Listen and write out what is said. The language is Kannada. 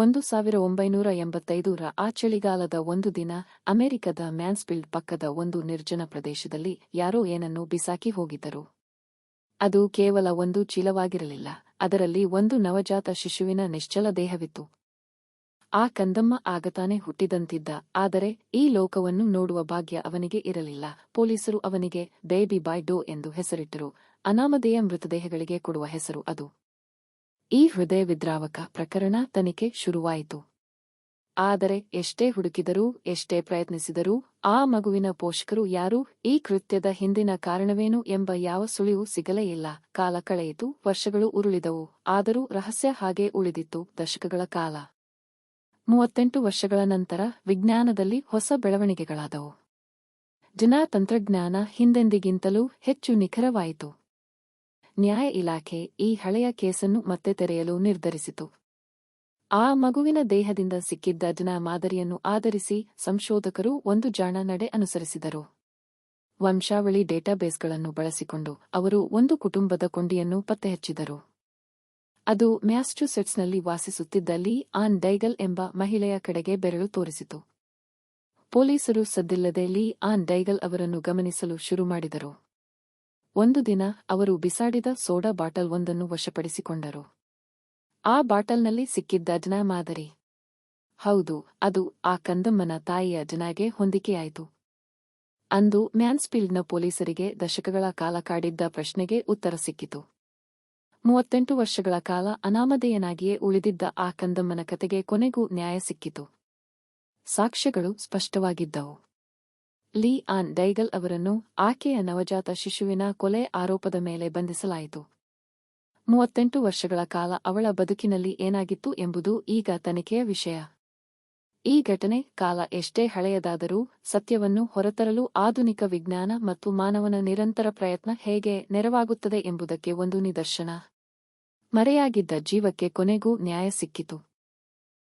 1985ರ ಆ ಚಳಿಗಾಲದ ಒಂದು ದಿನ ಅಮೆರಿಕದ ಮ್ಯಾನ್ಸ್ಫೀಲ್ಡ್ ಪಕ್ಕದ ಒಂದು ನಿರ್ಜನ ಪ್ರದೇಶದಲ್ಲಿ ಯಾರೋ ಏನನ್ನು ಬಿಸಾಕಿ ಹೋಗಿದ್ದರು. ಅದು ಕೇವಲ ಒಂದು ಚೀಲವಾಗಿರಲಿಲ್ಲ, ಅದರಲ್ಲಿ ಒಂದು ನವಜಾತ ಶಿಶುವಿನ ನಿಶ್ಚಲ ದೇಹವಿತ್ತು. ಆ ಕಂದಮ್ಮ ಆಗತಾನೆ ಹುಟ್ಟಿದಂತಿದ್ದ, ಆದರೆ ಈ ಲೋಕವನ್ನು ನೋಡುವ ಭಾಗ್ಯ ಅವನಿಗೆ ಇರಲಿಲ್ಲ. ಪೊಲೀಸರು ಅವನಿಗೆ ಬೇಬಿ ಬಾಯ್ ಡೋ ಎಂದು ಹೆಸರಿಟ್ಟರು. ಅನಾಮಧೇಯ ಮೃತದೇಹಗಳಿಗೆ ಕೊಡುವ ಹೆಸರು ಅದು. ಈ ಹೃದಯ ವಿದ್ರಾವಕ ಪ್ರಕರಣ ತನಿಖೆ ಶುರುವಾಯಿತು. ಆದರೆ ಎಷ್ಟೇ ಹುಡುಕಿದರೂ, ಎಷ್ಟೇ ಪ್ರಯತ್ನಿಸಿದರೂ ಆ ಮಗುವಿನ ಪೋಷಕರು ಯಾರೂ ಈ ಕೃತ್ಯದ ಹಿಂದಿನ ಕಾರಣವೇನು ಎಂಬ ಯಾವ ಸುಳಿವೂ ಸಿಗಲೇ ಇಲ್ಲ. ಕಾಲ ಕಳೆಯಿತು, ವರ್ಷಗಳು ಉರುಳಿದವು, ಆದರೂ ರಹಸ್ಯ ಹಾಗೇ ಉಳಿದಿತ್ತು. ದಶಕಗಳ ಕಾಲ. 38 ವರ್ಷಗಳ ನಂತರ ವಿಜ್ಞಾನದಲ್ಲಿ ಹೊಸ ಬೆಳವಣಿಗೆಗಳಾದವು. ತಂತ್ರಜ್ಞಾನ ಹಿಂದೆಂದಿಗಿಂತಲೂ ಹೆಚ್ಚು ನಿಖರವಾಯಿತು. ನ್ಯಾಯ ಇಲಾಖೆ ಈ ಹಳೆಯ ಕೇಸನ್ನು ಮತ್ತೆ ತೆರೆಯಲು ನಿರ್ಧರಿಸಿತು. ಆ ಮಗುವಿನ ದೇಹದಿಂದ ಸಿಕ್ಕಿದ್ದ ಮಾದರಿಯನ್ನು ಆಧರಿಸಿ ಸಂಶೋಧಕರು ಒಂದು ಜಾಣ ನಡೆ ಅನುಸರಿಸಿದರು. ವಂಶಾವಳಿ ಡೇಟಾಬೇಸ್ಗಳನ್ನು ಬಳಸಿಕೊಂಡು ಅವರು ಒಂದು ಕುಟುಂಬದ ಕೊಂಡಿಯನ್ನು ಪತ್ತೆಹಚ್ಚಿದರು. ಅದು ಮ್ಯಾಸಚೂಸೆಟ್ಸ್ನಲ್ಲಿ ವಾಸಿಸುತ್ತಿದ್ದ ಲೀ ಆನ್ ಡೈಗಲ್ ಎಂಬ ಮಹಿಳೆಯ ಕಡೆಗೆ ಬೆರಳು ತೋರಿಸಿತು. ಪೊಲೀಸರು ಸದ್ದಿಲ್ಲದೆ ಲೀ ಆನ್ ಡೈಗಲ್ ಅವರನ್ನು ಗಮನಿಸಲು ಶುರು ಮಾಡಿದರು. ಒಂದು ದಿನ ಅವರು ಬಿಸಾಡಿದ ಸೋಡಾ ಬಾಟಲ್ ಒಂದನ್ನು ವಶಪಡಿಸಿಕೊಂಡರು. ಆ ಬಾಟಲ್ನಲ್ಲಿ ಸಿಕ್ಕಿದ್ದ ಮಾದರಿ. ಹೌದು, ಅದು ಆ ಕಂದಮ್ಮನ ತಾಯಿಯ ಗೆ ಹೊಂದಿಕೆಯಾಯಿತು. ಅಂದು ಮ್ಯಾನ್ಸ್ಫೀಲ್ಡ್ನ ಪೊಲೀಸರಿಗೆ ದಶಕಗಳ ಕಾಲ ಕಾಡಿದ್ದ ಪ್ರಶ್ನೆಗೆ ಉತ್ತರ ಸಿಕ್ಕಿತು. 38 ವರ್ಷಗಳ ಕಾಲ ಅನಾಮಧೇಯನಾಗಿಯೇ ಉಳಿದಿದ್ದ ಆ ಕಂದಮ್ಮನ ಕತೆಗೆ ಕೊನೆಗೂ ನ್ಯಾಯ ಸಿಕ್ಕಿತು. ಸಾಕ್ಷ್ಯಗಳು ಸ್ಪಷ್ಟವಾಗಿದ್ದವು. ಲೀ ಆನ್ ಡೈಗಲ್ ಅವರನ್ನು ಆಕೆಯ ನವಜಾತ ಶಿಶುವಿನ ಕೊಲೆ ಆರೋಪದ ಮೇಲೆ ಬಂಧಿಸಲಾಯಿತು. 38 ವರ್ಷಗಳ ಕಾಲ ಅವಳ ಬದುಕಿನಲ್ಲಿ ಏನಾಗಿತ್ತು ಎಂಬುದು ಈಗ ತನಿಖೆಯ ವಿಷಯ. ಈ ಘಟನೆ ಕಾಲ ಎಷ್ಟೇ ಹಳೆಯದಾದರೂ ಸತ್ಯವನ್ನು ಹೊರತರಲು ಆಧುನಿಕ ವಿಜ್ಞಾನ ಮತ್ತು ಮಾನವನ ನಿರಂತರ ಪ್ರಯತ್ನ ಹೇಗೆ ನೆರವಾಗುತ್ತದೆ ಎಂಬುದಕ್ಕೆ ಒಂದು ನಿದರ್ಶನ. ಮರೆಯಾಗಿದ್ದ ಜೀವಕ್ಕೆ ಕೊನೆಗೂ ನ್ಯಾಯ ಸಿಕ್ಕಿತು.